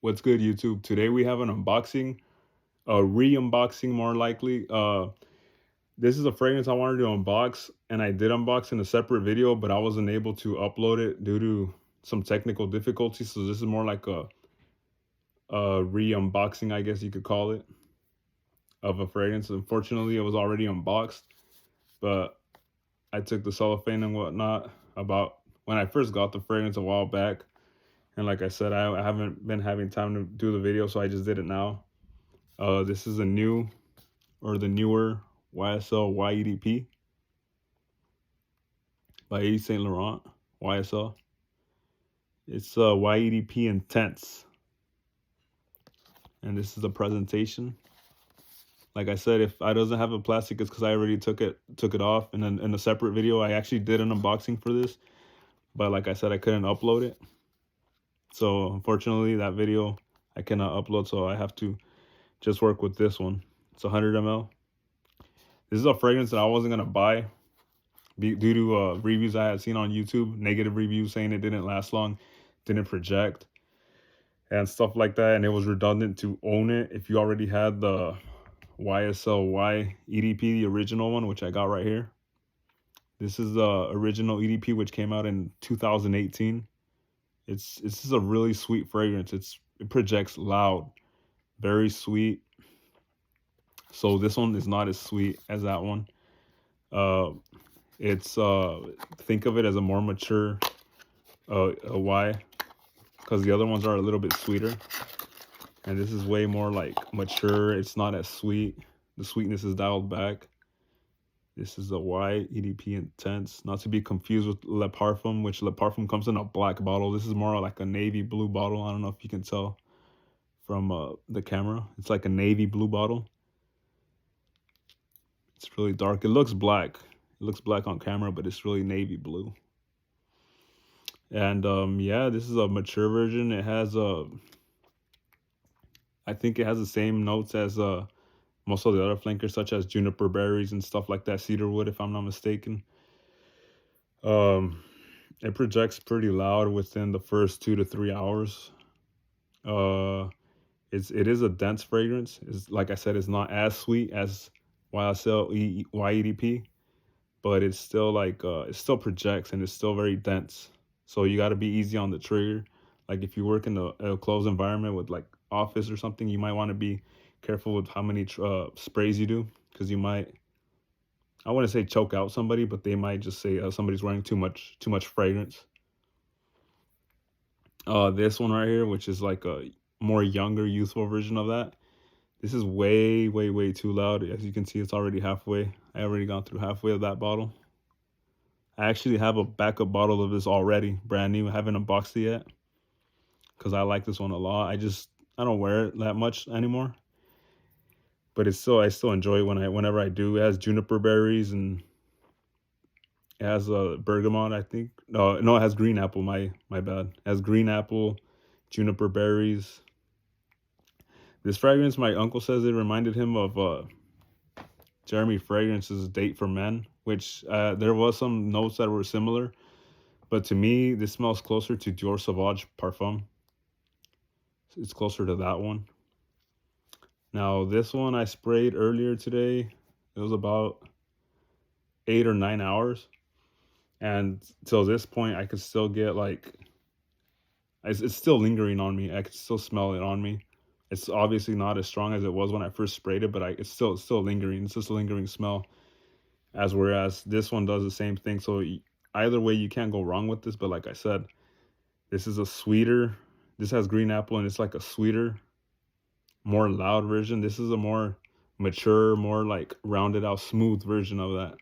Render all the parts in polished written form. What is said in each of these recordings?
What's good, YouTube? Today we have an unboxing, a re-unboxing more likely. This is a fragrance I wanted to unbox, and I did unbox in a separate video, but I wasn't able to upload it due to some technical difficulties. So this is more like a re-unboxing, I guess you could call it, of a fragrance. Unfortunately, it was already unboxed, but I took the cellophane and whatnot about when I first got the fragrance a while back. And like I said, I haven't been having time to do the video, so I just did it now. This is a new or the newer YSL Y EDP by Yves Saint Laurent. YSL. It's Y EDP Intense, and this is the presentation. Like I said, if I doesn't have a plastic, it's because I already took it off. And then in a separate video, I actually did an unboxing for this, but like I said, I couldn't upload it. So unfortunately, that video I cannot upload. So I have to just work with this one. It's 100 ml. This is a fragrance that I wasn't gonna buy due to reviews I had seen on YouTube, negative reviews saying it didn't last long, didn't project, and stuff like that. And it was redundant to own it if you already had the YSL Y EDP, the original one, which I got right here. This is the original EDP, which came out in 2018. It's just a really sweet fragrance. It projects loud, very sweet. So this one is not as sweet as that one. Uh, it's think of it as a more mature a Y, because the other ones are a little bit sweeter, and this is way more like mature. It's not as sweet. The sweetness is dialed back. This is a Y EDP Intense, not to be confused with Le Parfum, which Le Parfum comes in a black bottle. This is more like a navy blue bottle. I don't know if you can tell from the camera. It's like a navy blue bottle. It's really dark. It looks black. It looks black on camera, but it's really navy blue. And yeah, this is a mature version. It has I think it has the same notes as most of the other flankers, such as juniper berries and stuff like that, cedarwood, if I'm not mistaken. Um, it projects pretty loud within the first 2 to 3 hours. Uh, it is a dense fragrance. It's like I said, it's not as sweet as YSL Y EDP, but it's still like it still projects and it's still very dense. So you got to be easy on the trigger. Like if you work in a closed environment with like office or something, you might want to be careful with how many sprays you do, because you might, I wouldn't say choke out somebody, but they might just say somebody's wearing too much fragrance. This one right here, which is like a more younger, youthful version of that. This is way too loud. As you can see, it's already halfway. I already gone through halfway of that bottle. I actually have a backup bottle of this already, brand new. I haven't unboxed it yet because I like this one a lot. I don't wear it that much anymore, but I still enjoy it whenever I do. It has juniper berries and it has a bergamot, I think. No, it has green apple. My bad. It has green apple, juniper berries. This fragrance, my uncle says it reminded him of Jeremy Fragrance's Date for Men, which there was some notes that were similar, but to me, this smells closer to Dior Sauvage Parfum. It's closer to that one. Now, this one I sprayed earlier today. It was about 8 or 9 hours. And till this point, I could still get like, it's still lingering on me. I could still smell it on me. It's obviously not as strong as it was when I first sprayed it, but it's still lingering. It's just a lingering smell. As whereas this one does the same thing. So either way, you can't go wrong with this. But like I said, this is a sweeter. This has green apple and it's like a sweeter, more loud version. This is a more mature, more like rounded out, smooth version of that.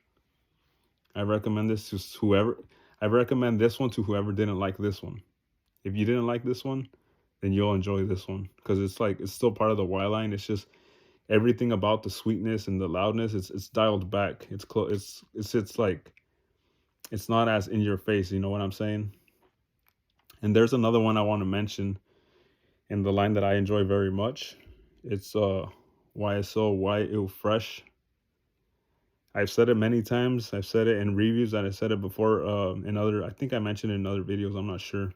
I recommend this to whoever. I recommend this one to whoever didn't like this one. If you didn't like this one, then you'll enjoy this one because it's still part of the Y line. It's just everything about the sweetness and the loudness. It's dialed back. It's close. It's like it's not as in your face. You know what I'm saying? And there's another one I want to mention in the line that I enjoy very much. It's YSL Y Eau Fresh. I've said it many times. I've said it in reviews and I said it before in other, I think I mentioned it in other videos. I'm not sure.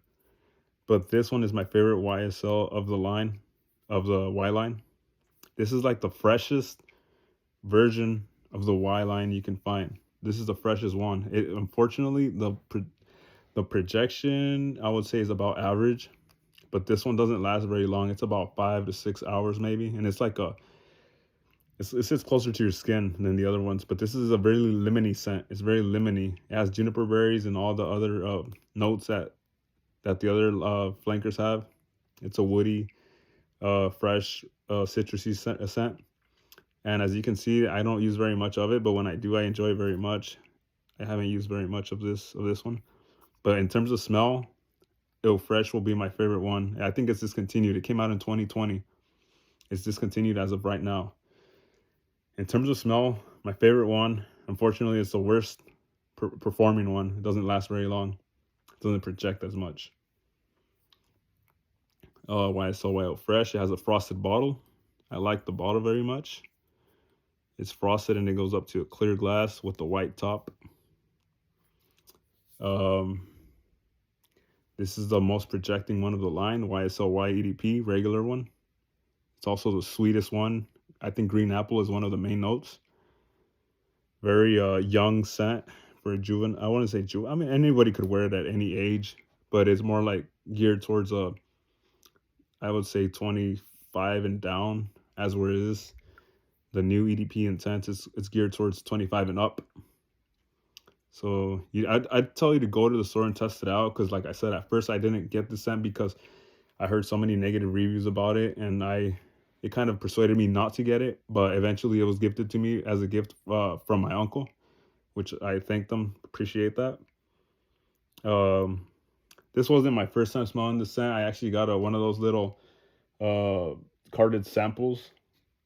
but this one is my favorite YSL of the line, of the Y line. This is like the freshest version of the Y line you can find. This is the freshest one. It, unfortunately, the projection I would say is about average, but this one doesn't last very long. It's about 5 to 6 hours maybe, and it's like it sits closer to your skin than the other ones. But this is a very lemony scent. It's very lemony. It has juniper berries and all the other notes that the other flankers have. It's a woody, fresh, citrusy scent. And as you can see, I don't use very much of it, but when I do, I enjoy it very much. I haven't used very much of this one. But in terms of smell, Eau Fresh will be my favorite one. I think it's discontinued. It came out in 2020. It's discontinued as of right now. In terms of smell, my favorite one, unfortunately, it's the worst performing one. It doesn't last very long. It doesn't project as much. YSL Y Eau Fresh. It has a frosted bottle. I like the bottle very much. It's frosted and it goes up to a clear glass with the white top. This is the most projecting one of the line, YSL Y EDP, regular one. It's also the sweetest one. I think green apple is one of the main notes. Very young scent for a juvenile. I want to say juvenile. I mean, anybody could wear it at any age, but it's more like geared towards I would say 25 and down, as where it is. The new EDP Intense, it's geared towards 25 and up. So I'd tell you to go to the store and test it out, because like I said, at first I didn't get the scent because I heard so many negative reviews about it, and it kind of persuaded me not to get it. But eventually it was gifted to me as a gift from my uncle, which I thank them, appreciate that. This wasn't my first time smelling the scent. I actually got one of those little carded samples,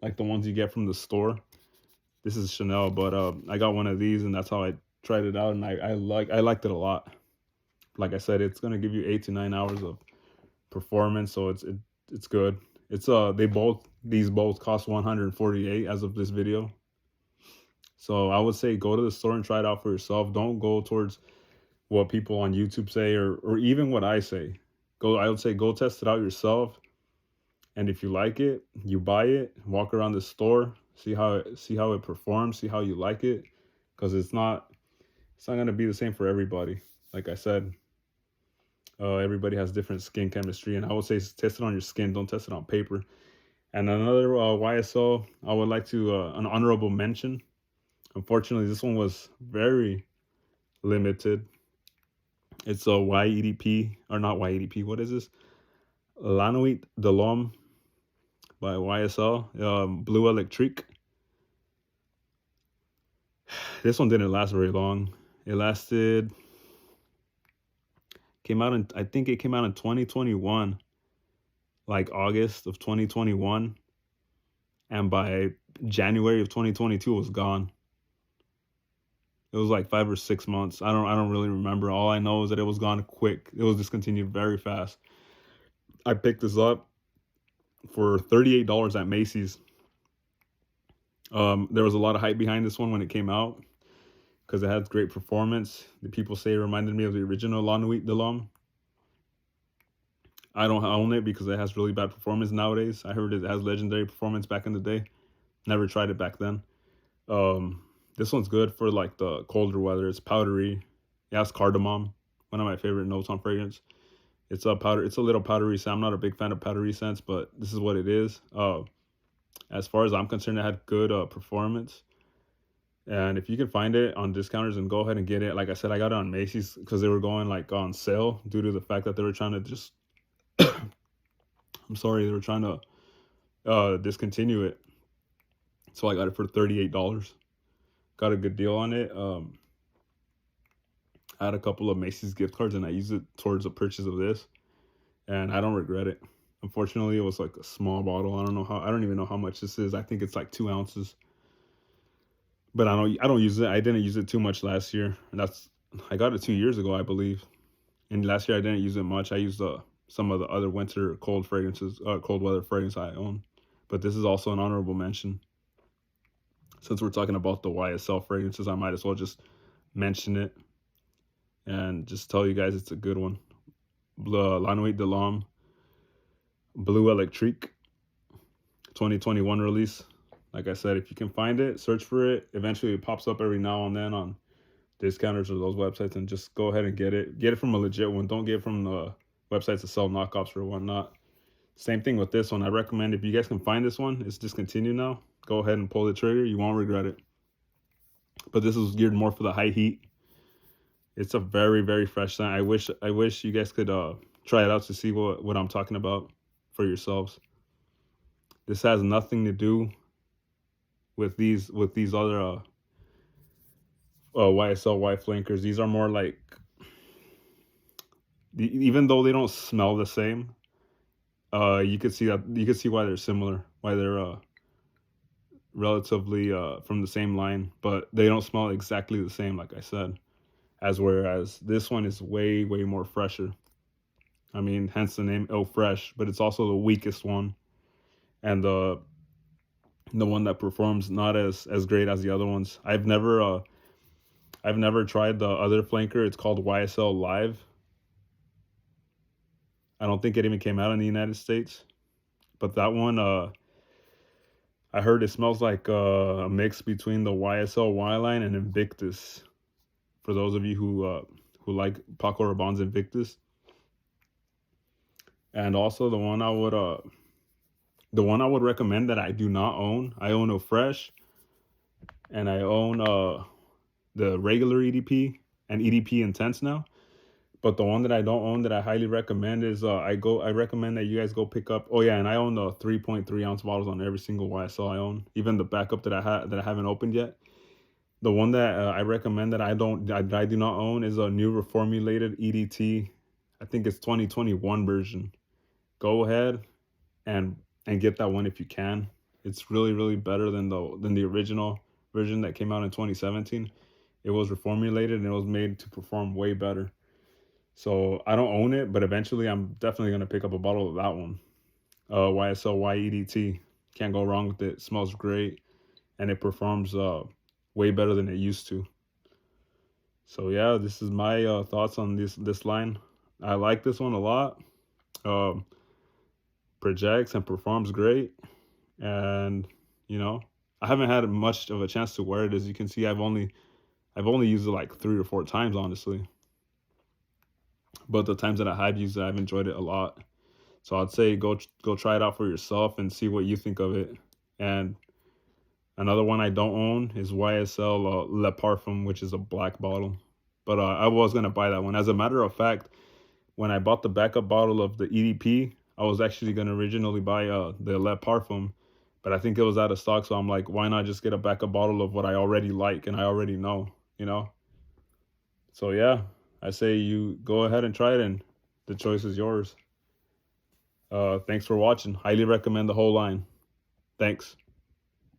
like the ones you get from the store. This is Chanel, but I got one of these, and that's how I tried it out, and I liked it a lot. Like I said, it's gonna give you 8 to 9 hours of performance, so it's good. It's these both cost 148 as of this video. So I would say go to the store and try it out for yourself. Don't go towards what people on YouTube say, or even what I say. I would say go test it out yourself. And if you like it, you buy it, walk around the store, see how it performs, see how you like it, because it's not gonna be the same for everybody. Like I said, everybody has different skin chemistry, and I would say test it on your skin. Don't test it on paper. And another YSL, I would like to an honorable mention. Unfortunately, this one was very limited. It's a YEDP, or not YEDP. What is this? La Nuit de l'Homme by YSL, Blue Electrique. This one didn't last very long. It lasted, I think it came out in 2021, like August of 2021. And by January of 2022, it was gone. It was like 5 or 6 months. I don't really remember. All I know is that it was gone quick. It was discontinued very fast. I picked this up for $38 at Macy's. There was a lot of hype behind this one when it came out, because it had great performance. The people say it reminded me of the original La Nuit de l'Homme. I don't own it because it has really bad performance nowadays. I heard it has legendary performance back in the day. Never tried it back then. This one's good for like the colder weather. It's powdery. It has cardamom, one of my favorite notes on fragrance. It's a little powdery scent. I'm not a big fan of powdery scents, but this is what it is. As far as I'm concerned, it had good performance. And if you can find it on discounters, and go ahead and get it. Like I said, I got it on Macy's because they were going like on sale due to the fact that they were trying to just I'm sorry, they were trying to discontinue it. So I got it for $38. Got a good deal on it. I had a couple of Macy's gift cards, and I used it towards the purchase of this, and I don't regret it. Unfortunately, it was like a small bottle. I don't even know how much this is. I think it's like 2 ounces. But I don't use it. I didn't use it too much last year. And I got it 2 years ago, I believe. And last year I didn't use it much. I used some of the other winter cold weather fragrance I own. But this is also an honorable mention. Since we're talking about the YSL fragrances, I might as well just mention it and just tell you guys it's a good one. La Nuit de l'Homme Blue Electrique 2021 release. Like I said, if you can find it, search for it. Eventually it pops up every now and then on discounters or those websites, and just go ahead and get it. Get it from a legit one. Don't get it from the websites that sell knockoffs or whatnot. Same thing with this one. I recommend, if you guys can find this one, it's discontinued now. Go ahead and pull the trigger. You won't regret it. But this is geared more for the high heat. It's a very, very fresh scent. I wish you guys could try it out to see what I'm talking about for yourselves. This has nothing to do with these other YSL Y flankers. These are more like, even though they don't smell the same, you could see why they're similar, why they're relatively from the same line, but they don't smell exactly the same, like I said. Whereas this one is way more fresher. I mean, hence the name Eau Fresh, but it's also the weakest one, and the one that performs not as great as the other ones. I've never tried the other flanker. It's called YSL Live. I don't think it even came out in the United States, but that one, I heard it smells like a mix between the YSL Y line and Invictus. For those of you who like Paco Rabanne's Invictus. And also the one I would recommend that I do not own. I own a Fresh, and I own the regular EDP and EDP Intense now. But the one that I don't own that I highly recommend is I recommend that you guys go pick up. Oh yeah, and I own the 3.3 ounce bottles on every single YSL I own, even the backup that I haven't opened yet. The one that I recommend that I do not own is a new reformulated EDT. I think it's 2021 version. Go ahead and get that one if you can. It's really better than the original version that came out in 2017. It was reformulated and it was made to perform way better. So I don't own it, but eventually I'm definitely gonna pick up a bottle of that one. YSL Y EDT. Can't go wrong with it. It smells great, and it performs way better than it used to. So yeah, this is my thoughts on this line. I like this one a lot. Projects and performs great, and I haven't had much of a chance to wear it. As you can see, I've only used it like 3 or 4 times, honestly. But the times that I have used it, I've enjoyed it a lot. So I'd say go try it out for yourself and see what you think of it. And another one I don't own is YSL Le Parfum, which is a black bottle. But I was going to buy that one. As a matter of fact, when I bought the backup bottle of the EDP, I was actually going to originally buy the Le Parfum. But I think it was out of stock, so I'm like, why not just get a backup bottle of what I already like and I already know, So yeah, I say you go ahead and try it, and the choice is yours. Thanks for watching. Highly recommend the whole line. Thanks.